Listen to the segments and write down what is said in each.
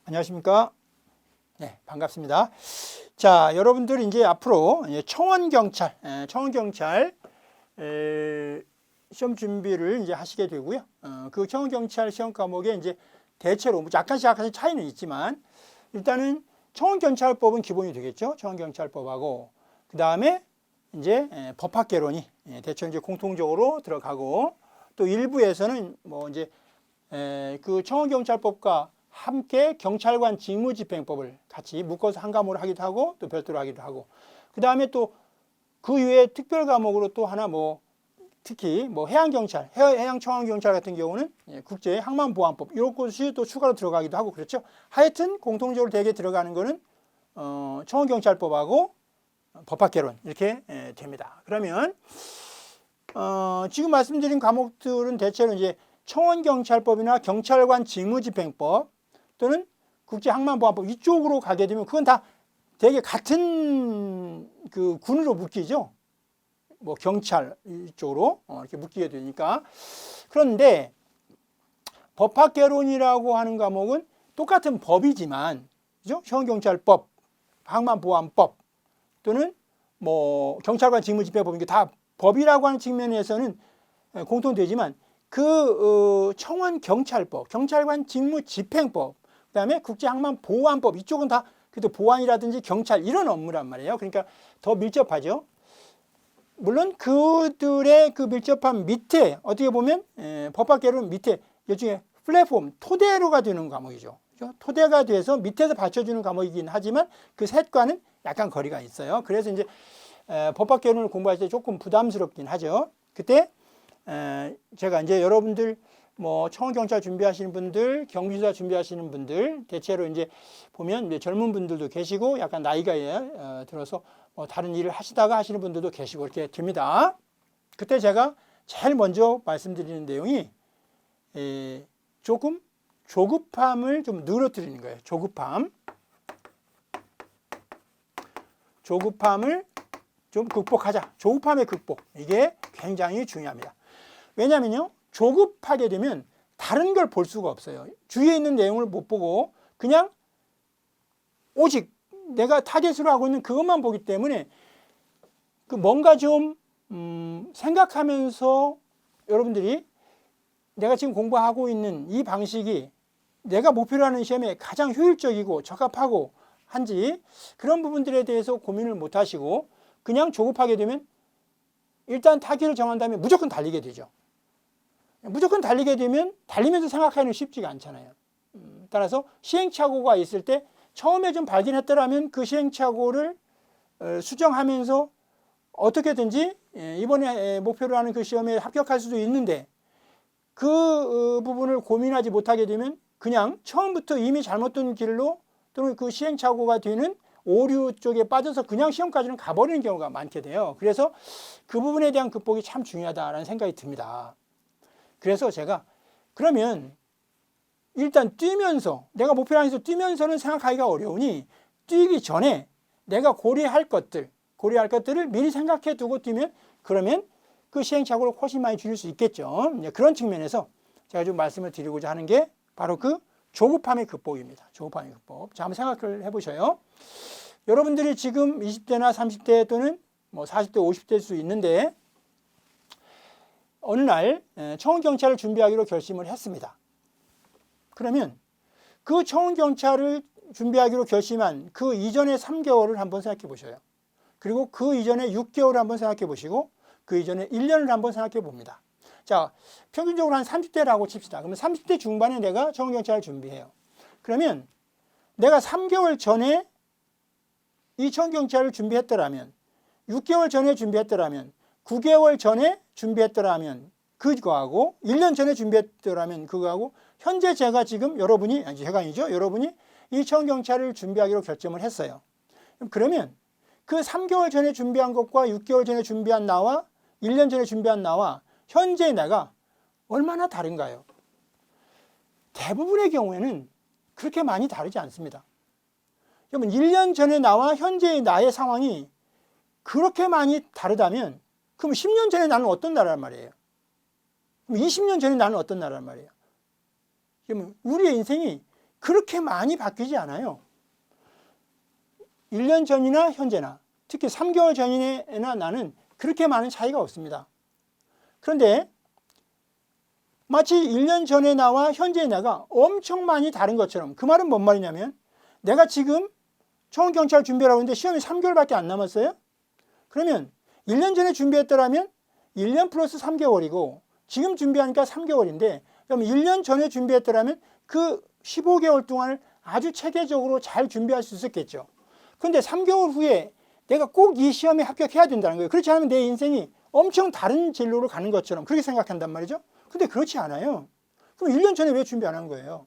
안녕하십니까? 네, 반갑습니다. 자, 여러분들 이제 앞으로 청원경찰 시험 준비를 이제 하시게 되고요. 그 청원경찰 시험 과목에 이제 대체로 약간씩 차이는 있지만 일단은 청원경찰법은 기본이 되겠죠. 청원경찰법하고 그 다음에 이제 법학개론이 대체로 이제 공통적으로 들어가고 또 일부에서는 뭐 이제 그 청원경찰법과 함께 경찰관 직무집행법을 같이 묶어서 한 과목으로 하기도 하고 또 별도로 하기도 하고 그 다음에 또 그 이외에 특별 과목으로 또 하나 뭐 특히 뭐 해양경찰, 해양청원경찰 같은 경우는 국제 항만보안법 이런 것이 또 추가로 들어가기도 하고 그렇죠. 하여튼 공통적으로 대개 들어가는 거는 청원경찰법하고 법학개론 이렇게 됩니다. 그러면 지금 말씀드린 과목들은 대체로 이제 청원경찰법이나 경찰관 직무집행법 또는 국제항만보안법 이쪽으로 가게 되면 그건 다 되게 같은 그 군으로 묶이죠. 뭐 경찰 이쪽으로 이렇게 묶이게 되니까. 그런데 법학개론이라고 하는 과목은 똑같은 법이지만 그죠? 청원경찰법, 항만보안법 또는 뭐 경찰관 직무집행법 이게 다 법이라고 하는 측면에서는 공통되지만 그 청원경찰법, 경찰관 직무집행법, 그다음에 국제항만보안법 이쪽은 다 그래도 보안이라든지 경찰 이런 업무란 말이에요. 그러니까 더 밀접하죠. 물론 그들의 그 밀접한 밑에 어떻게 보면 법학개론 밑에 일종의 플랫폼, 토대로가 되는 과목이죠. 그렇죠? 토대가 돼서 밑에서 받쳐주는 과목이긴 하지만 그 셋과는 약간 거리가 있어요. 그래서 이제 법학개론을 공부할 때 조금 부담스럽긴 하죠. 그때 제가 이제 여러분들 뭐 청원경찰 준비하시는 분들, 경비수사 준비하시는 분들 대체로 이제 보면 이제 젊은 분들도 계시고 약간 나이가 들어서 뭐 다른 일을 하시다가 하시는 분들도 계시고 이렇게 됩니다. 그때 제가 제일 먼저 말씀드리는 내용이 조금 조급함을 좀 늘어뜨리는 거예요. 조급함을 좀 극복하자. 조급함의 극복. 이게 굉장히 중요합니다. 왜냐면요. 조급하게 되면 다른 걸 볼 수가 없어요. 주위에 있는 내용을 못 보고 그냥 오직 내가 타겟으로 하고 있는 그것만 보기 때문에 그 뭔가 좀 생각하면서 여러분들이 내가 지금 공부하고 있는 이 방식이 내가 목표로 하는 시험에 가장 효율적이고 적합하고 한지 그런 부분들에 대해서 고민을 못 하시고 그냥 조급하게 되면 일단 타겟을 정한 다음에 무조건 달리게 되죠. 무조건 달리게 되면 달리면서 생각하기는 쉽지가 않잖아요. 따라서 시행착오가 있을 때 처음에 좀 발견했더라면 그 시행착오를 수정하면서 어떻게든지 이번에 목표로 하는 그 시험에 합격할 수도 있는데 그 부분을 고민하지 못하게 되면 그냥 처음부터 이미 잘못된 길로 또는 그 시행착오가 되는 오류 쪽에 빠져서 그냥 시험까지는 가버리는 경우가 많게 돼요. 그래서 그 부분에 대한 극복이 참 중요하다라는 생각이 듭니다. 그래서 제가 그러면 일단 뛰면서 내가 목표를 향해서 뛰면서는 생각하기가 어려우니 뛰기 전에 내가 고려할 것들을 미리 생각해 두고 뛰면 그러면 그 시행착오를 훨씬 많이 줄일 수 있겠죠. 그런 측면에서 제가 좀 말씀을 드리고자 하는 게 바로 그 조급함의 극복입니다. 조급함의 극복. 자, 한번 생각을 해보셔요. 여러분들이 지금 20대나 30대 또는 뭐 40대, 50대일 수 있는데 어느 날 청원경찰을 준비하기로 결심을 했습니다. 그러면 그 청원경찰을 준비하기로 결심한 그 이전의 3개월을 한번 생각해 보셔요. 그리고 그 이전에 6개월을 한번 생각해 보시고 그 이전에 1년을 한번 생각해 봅니다. 자, 평균적으로 한 30대라고 칩시다. 그러면 30대 중반에 내가 청원경찰을 준비해요. 그러면 내가 3개월 전에 이 청원경찰을 준비했더라면 6개월 전에 준비했더라면 9개월 전에 준비했더라면 그거하고 1년 전에 준비했더라면 그거하고 현재 제가 지금 여러분이 이 청원경찰을 준비하기로 결정을 했어요. 그러면 그 3개월 전에 준비한 것과 6개월 전에 준비한 나와 1년 전에 준비한 나와 현재 내가 얼마나 다른가요? 대부분의 경우에는 그렇게 많이 다르지 않습니다. 여러분 1년 전에 나와 현재의 나의 상황이 그렇게 많이 다르다면 그럼 10년 전에 나는 어떤 나라란 말이에요? 그럼 20년 전에 나는 어떤 나라란 말이에요? 그러면 우리의 인생이 그렇게 많이 바뀌지 않아요. 1년 전이나 현재나 특히 3개월 전이나 나는 그렇게 많은 차이가 없습니다. 그런데 마치 1년 전에 나와 현재의 나가 엄청 많이 다른 것처럼, 그 말은 뭔 말이냐면 내가 지금 초원경찰 준비하고 있는데 시험이 3개월밖에 안 남았어요. 그러면 1년 전에 준비했더라면 1년 플러스 3개월이고 지금 준비하니까 3개월인데, 그럼 1년 전에 준비했더라면 그 15개월 동안을 아주 체계적으로 잘 준비할 수 있었겠죠. 그런데 3개월 후에 내가 꼭 이 시험에 합격해야 된다는 거예요. 그렇지 않으면 내 인생이 엄청 다른 진로로 가는 것처럼 그렇게 생각한단 말이죠. 근데 그렇지 않아요. 그럼 1년 전에 왜 준비 안 한 거예요?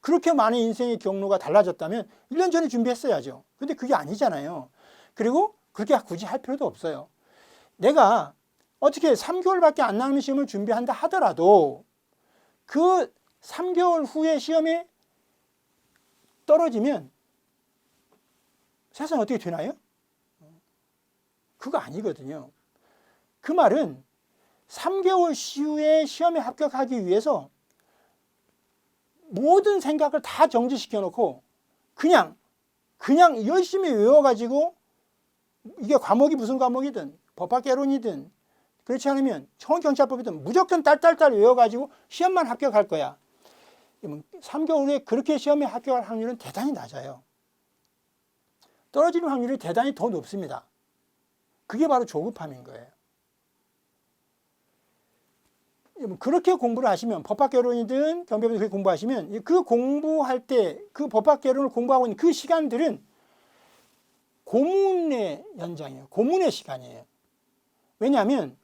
그렇게 많은 인생의 경로가 달라졌다면 1년 전에 준비했어야죠. 근데 그게 아니잖아요. 그리고 그렇게 굳이 할 필요도 없어요. 내가 어떻게 3개월밖에 안 남은 시험을 준비한다 하더라도 그 3개월 후에 시험에 떨어지면 세상 어떻게 되나요? 그거 아니거든요. 그 말은 3개월 이후에 시험에 합격하기 위해서 모든 생각을 다 정지시켜 놓고 그냥 열심히 외워가지고, 이게 과목이 무슨 과목이든 법학개론이든 그렇지 않으면 초원경찰법이든 무조건 딸딸딸 외워가지고 시험만 합격할 거야. 3개월 후에 그렇게 시험에 합격할 확률은 대단히 낮아요. 떨어지는 확률이 대단히 더 높습니다. 그게 바로 조급함인 거예요. 그렇게 공부를 하시면, 법학개론이든 경배법이든 그렇게 공부하시면, 그 공부할 때 그 법학개론을 공부하고 있는 그 시간들은 고문의 연장이에요. 고문의 시간이에요. 왜냐하면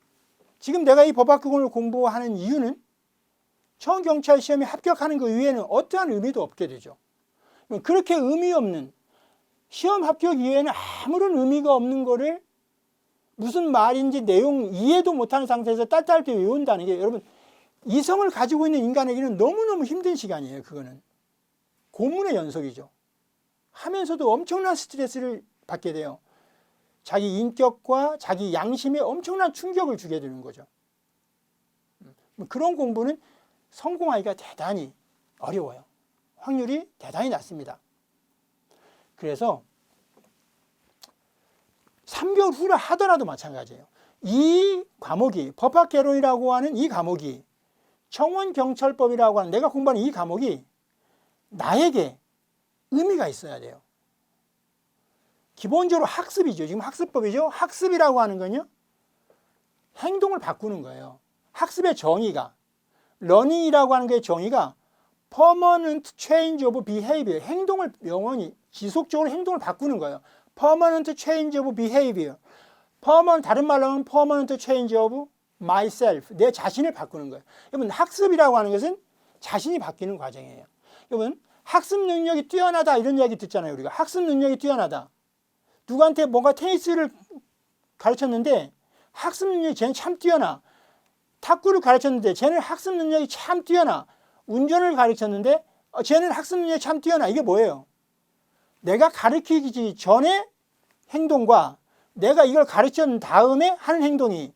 지금 내가 이 법학개론을 공부하는 이유는 초원경찰 시험에 합격하는 것 이외에는 어떠한 의미도 없게 되죠. 그렇게 의미 없는, 시험 합격 이외에는 아무런 의미가 없는 거를 무슨 말인지 내용 이해도 못하는 상태에서 딸딸하게 외운다는 게, 여러분, 이성을 가지고 있는 인간에게는 너무너무 힘든 시간이에요. 그거는 고문의 연속이죠. 하면서도 엄청난 스트레스를 받게 돼요. 자기 인격과 자기 양심에 엄청난 충격을 주게 되는 거죠. 그런 공부는 성공하기가 대단히 어려워요. 확률이 대단히 낮습니다. 그래서 3개월 후라 하더라도 마찬가지예요. 이 과목이, 법학개론이라고 하는 이 과목이, 청원경찰법이라고 하는 내가 공부하는 이 과목이 나에게 의미가 있어야 돼요. 기본적으로 학습이죠. 지금 학습법이죠. 학습이라고 하는 건요, 행동을 바꾸는 거예요. 학습의 정의가, 러닝이라고 하는 게 정의가 permanent change of behavior, 행동을 영원히 지속적으로 행동을 바꾸는 거예요. permanent change of behavior. 다른 말로 하면 permanent change of myself, 내 자신을 바꾸는 거예요. 여러분, 학습이라고 하는 것은 자신이 바뀌는 과정이에요. 여러분, 학습 능력이 뛰어나다 이런 이야기 듣잖아요. 우리가 학습 능력이 뛰어나다. 누구한테 뭔가 테니스를 가르쳤는데 학습 능력이 쟤는 참 뛰어나. 탁구를 가르쳤는데 쟤는 학습 능력이 참 뛰어나. 운전을 가르쳤는데 쟤는 학습 능력이 참 뛰어나. 이게 뭐예요? 내가 가르치기 전에 행동과 내가 이걸 가르친 다음에 하는 행동이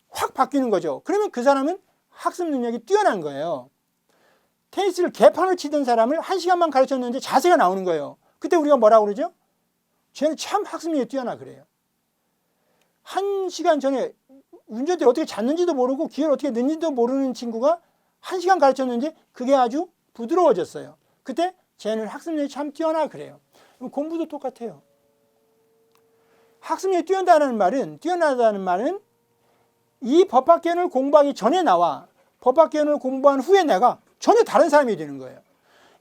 확 바뀌는 거죠. 그러면 그 사람은 학습 능력이 뛰어난 거예요. 테니스를 개판을 치던 사람을 1시간만 가르쳤는데 자세가 나오는 거예요. 그때 우리가 뭐라고 그러죠? 쟤는 참 학습 능력이 뛰어나 그래요. 1시간 전에 운전대를 어떻게 잡는지도 모르고 기어를 어떻게 넣는지도 모르는 친구가 1시간 가르쳤는데 그게 아주 부드러워졌어요. 그때 쟤는 학습 능력이 참 뛰어나 그래요. 공부도 똑같아요. 학습력이 뛰어나다는 말은 이 법학개론을 공부하기 전에 나와 법학개론을 공부한 후에 내가 전혀 다른 사람이 되는 거예요.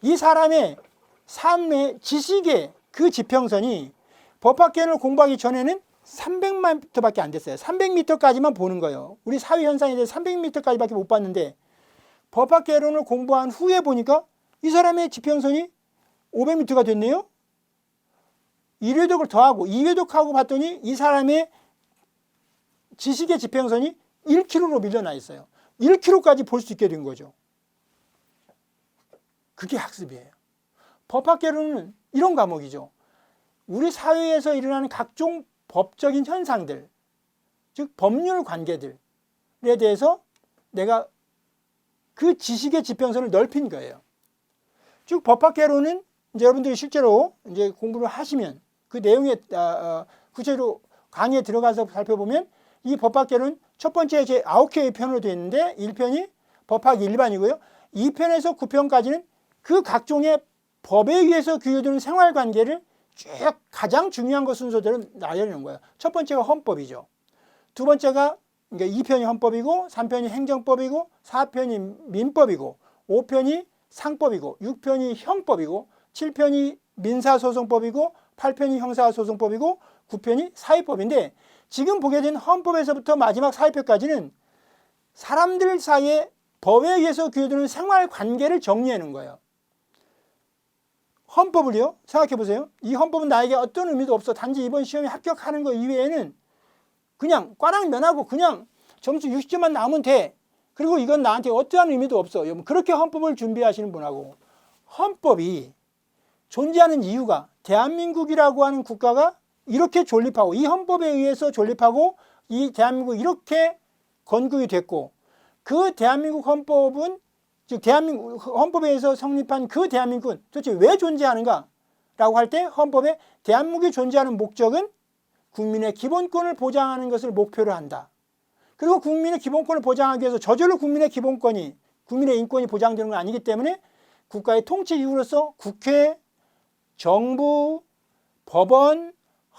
이 사람의 삶의 지식의 그 지평선이 법학개론을 공부하기 전에는 300m밖에 안 됐어요. 300m까지만 보는 거예요. 우리 사회 현상에 대해서 300m까지밖에 못 봤는데 법학개론을 공부한 후에 보니까 이 사람의 지평선이 500m가 됐네요. 1회독을 더하고 2회독하고 봤더니 이 사람의 지식의 지평선이 1km로 밀려나 있어요. 1km까지 볼 수 있게 된 거죠. 그게 학습이에요. 법학개론은 이런 과목이죠. 우리 사회에서 일어나는 각종 법적인 현상들, 즉 법률 관계들에 대해서 내가 그 지식의 지평선을 넓힌 거예요. 즉 법학개론은 이제 여러분들이 실제로 이제 공부를 하시면 그 내용에 구체적으로 강의에 들어가서 살펴보면 이 법학개론 첫 번째 이제 9개의 편으로 되어 있는데 1편이 법학 일반이고요. 2편에서 9편까지는 그 각종의 법에 의해서 규율되는 생활관계를 쭉 가장 중요한 것 순서대로 나열해 놓은 거예요. 첫 번째가 헌법이죠. 두 번째가 그러니까 2편이 헌법이고 3편이 행정법이고 4편이 민법이고 5편이 상법이고 6편이 형법이고 7편이 민사소송법이고 8편이 형사소송법이고 9편이 사회법인데 지금 보게 된 헌법에서부터 마지막 사회법까지는 사람들 사이에 법에 의해서 규율되는 생활관계를 정리해 놓은 거예요. 헌법을요. 생각해 보세요. 이 헌법은 나에게 어떤 의미도 없어. 단지 이번 시험에 합격하는 거 이외에는 그냥 꽈랑 면하고 그냥 점수 60점만 나오면 돼. 그리고 이건 나한테 어떠한 의미도 없어. 그렇게 헌법을 준비하시는 분하고 헌법이 존재하는 이유가 대한민국이라고 하는 국가가 이렇게 존립하고 이 헌법에 의해서 존립하고 이 대한민국이 이렇게 건국이 됐고 그 대한민국 헌법은 즉 대한민국 헌법에 의해서 성립한 그 대한민국은 도대체 왜 존재하는가 라고 할 때 헌법에 대한민국이 존재하는 목적은 국민의 기본권을 보장하는 것을 목표로 한다. 그리고 국민의 기본권을 보장하기 위해서 저절로 국민의 기본권이 국민의 인권이 보장되는 건 아니기 때문에 국가의 통치 기구로서 국회, 정부, 법원,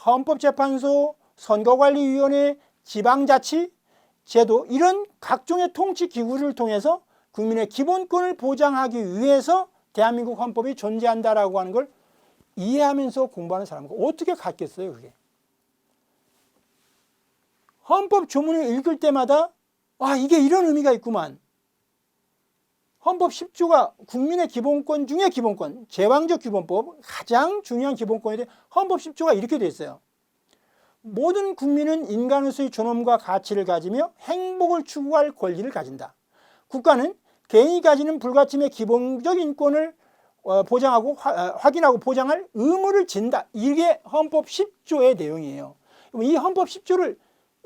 헌법재판소, 선거관리위원회, 지방자치, 제도 이런 각종의 통치 기구를 통해서 국민의 기본권을 보장하기 위해서 대한민국 헌법이 존재한다라고 하는 걸 이해하면서 공부하는 사람과 어떻게 같겠어요, 그게? 헌법 조문을 읽을 때마다 와, 이게 이런 의미가 있구만. 헌법 10조가 국민의 기본권 중에 기본권, 제왕적 기본법, 가장 중요한 기본권에 대해 헌법 10조가 이렇게 돼 있어요. 모든 국민은 인간으로서의 존엄과 가치를 가지며 행복을 추구할 권리를 가진다. 국가는 개인이 가지는 불가침의 기본적 인권을 보장하고 확인하고 보장할 의무를 진다. 이게 헌법 10조의 내용이에요. 이 헌법 10조를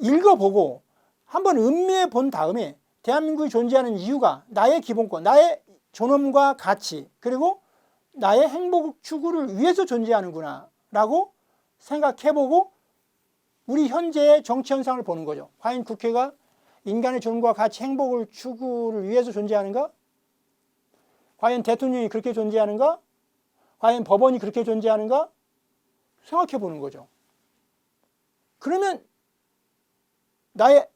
읽어보고 한번 음미해 본 다음에 대한민국이 존재하는 이유가 나의 기본권, 나의 존엄과 가치, 그리고 나의 행복 추구를 위해서 존재하는구나 라고 생각해보고 우리 현재의 정치 현상을 보는 거죠. 과연 국회가 인간의 존엄과 가치, 행복을 추구를 위해서 존재하는가? 과연 대통령이 그렇게 존재하는가? 과연 법원이 그렇게 존재하는가? 생각해 보는 거죠. 그러면 나의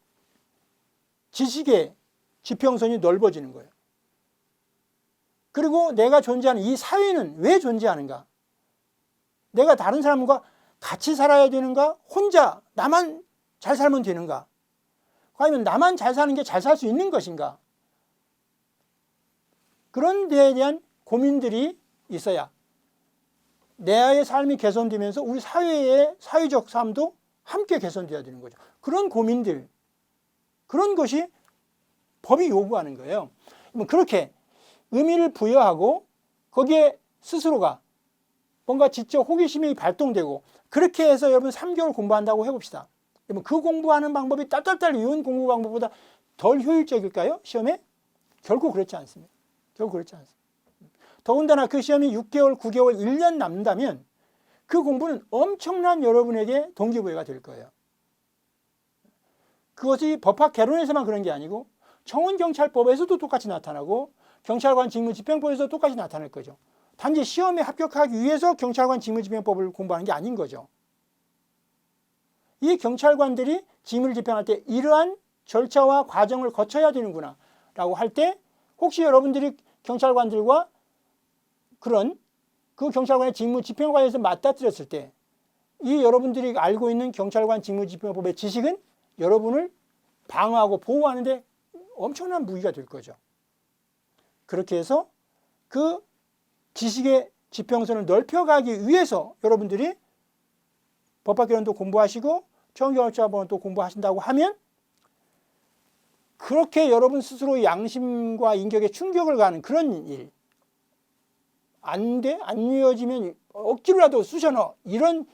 지식의 지평선이 넓어지는 거예요. 그리고 내가 존재하는 이 사회는 왜 존재하는가? 내가 다른 사람과 같이 살아야 되는가? 혼자 나만 잘 살면 되는가? 아니면 나만 잘 사는 게 잘 살 수 있는 것인가? 그런 데에 대한 고민들이 있어야 내의 삶이 개선되면서 우리 사회의 사회적 삶도 함께 개선되어야 되는 거죠. 그런 고민들, 그런 것이 법이 요구하는 거예요. 그렇게 의미를 부여하고 거기에 스스로가 뭔가 지적 호기심이 발동되고 그렇게 해서 여러분 3개월 공부한다고 해봅시다. 그 공부하는 방법이 딸딸딸 이은 공부 방법보다 덜 효율적일까요? 시험에? 결코 그렇지 않습니다. 결코 그렇지 않습니다. 더군다나 그 시험이 6개월, 9개월, 1년 남는다면 그 공부는 엄청난 여러분에게 동기부여가 될 거예요. 그것이 법학 개론에서만 그런 게 아니고 청원경찰법에서도 똑같이 나타나고 경찰관 직무집행법에서도 똑같이 나타날 거죠. 단지 시험에 합격하기 위해서 경찰관 직무집행법을 공부하는 게 아닌 거죠. 이 경찰관들이 직무를 집행할 때 이러한 절차와 과정을 거쳐야 되는구나 라고 할 때 혹시 여러분들이 경찰관들과 그런 그 경찰관의 직무 집행에 관해서 맞닥뜨렸을 때 이 여러분들이 알고 있는 경찰관 직무집행법의 지식은 여러분을 방어하고 보호하는 데 엄청난 무기가 될 거죠. 그렇게 해서 그 지식의 지평선을 넓혀가기 위해서 여러분들이 법학개론도 공부하시고 청원경찰법도 공부하신다고 하면 그렇게 여러분 스스로 양심과 인격에 충격을 가는 그런 일, 안 돼? 안 이어지면 억지로라도 쑤셔넣어. 이런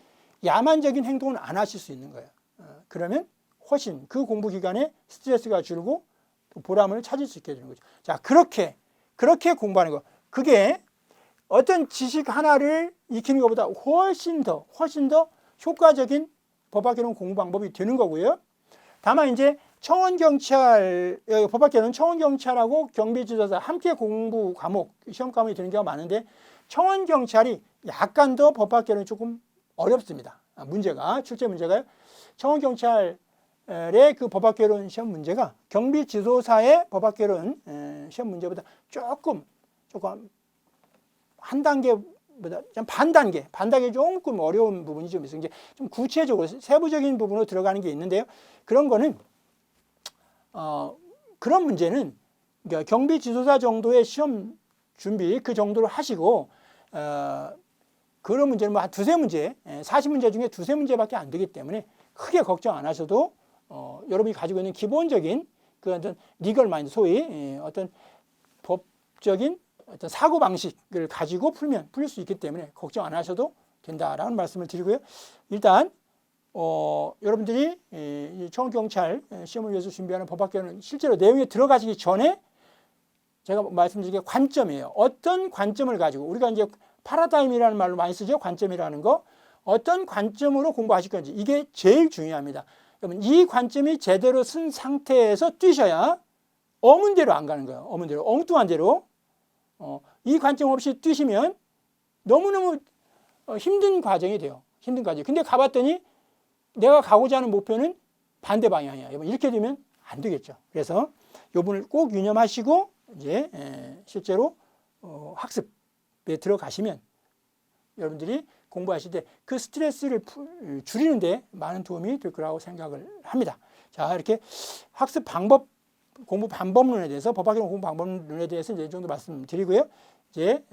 야만적인 행동은 안 하실 수 있는 거예요. 그러면 훨씬 그 공부 기간에 스트레스가 줄고 보람을 찾을 수 있게 되는 거죠. 자, 그렇게 공부하는 거. 그게 어떤 지식 하나를 익히는 것보다 훨씬 더 효과적인 법학개론 공부 방법이 되는 거고요. 다만 이제 법학개론은 청원경찰하고 경비지도사 함께 공부 과목, 시험 과목이 되는 경우가 많은데 청원경찰이 약간 더 법학개론이 조금 어렵습니다. 출제 문제가요. 청원경찰의 그 법학개론 시험 문제가 경비지도사의 법학개론 시험 문제보다 조금 한 단계보다 반 단계 조금 어려운 부분이 좀 있어요. 이제 좀 구체적으로 세부적인 부분으로 들어가는 게 있는데요. 그런 거는 그런 문제는 그러니까 경비지도사 정도의 시험 준비 그 정도로 하시고 그런 문제는 뭐 한 두세 문제, 40문제 중에 두세 문제밖에 안 되기 때문에 크게 걱정 안 하셔도 여러분이 가지고 있는 기본적인 그 어떤 리걸 마인드, 소위 어떤 법적인 어떤 사고 방식을 가지고 풀 수 있기 때문에 걱정 안 하셔도 된다라는 말씀을 드리고요. 일단 여러분들이 청원경찰 시험을 위해서 준비하는 법학개론은 실제로 내용에 들어가시기 전에 제가 말씀드린 게 관점이에요. 어떤 관점을 가지고 우리가 이제 파라다임이라는 말로 많이 쓰죠. 관점이라는 거. 어떤 관점으로 공부하실 건지 이게 제일 중요합니다. 그러면 이 관점이 제대로 쓴 상태에서 뛰셔야 어문대로 안 가는 거예요. 어문대로 엉뚱한 대로 이 관점 없이 뛰시면 너무너무 힘든 과정이 돼요. 힘든 과정. 근데 가봤더니 내가 가고자 하는 목표는 반대 방향이야. 이렇게 되면 안 되겠죠. 그래서 이 부분을 꼭 유념하시고 이제 실제로 학습에 들어가시면 여러분들이 공부하실 때 그 스트레스를 줄이는데 많은 도움이 될 거라고 생각을 합니다. 자, 이렇게 학습 방법, 공부 방법론에 대해서 법학개론 공부 방법론에 대해서 이제 이 정도 말씀드리고요. 이제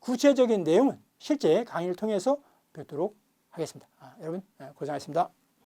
구체적인 내용은 실제 강의를 통해서 뵙도록 하겠습니다. 여러분 고생하셨습니다.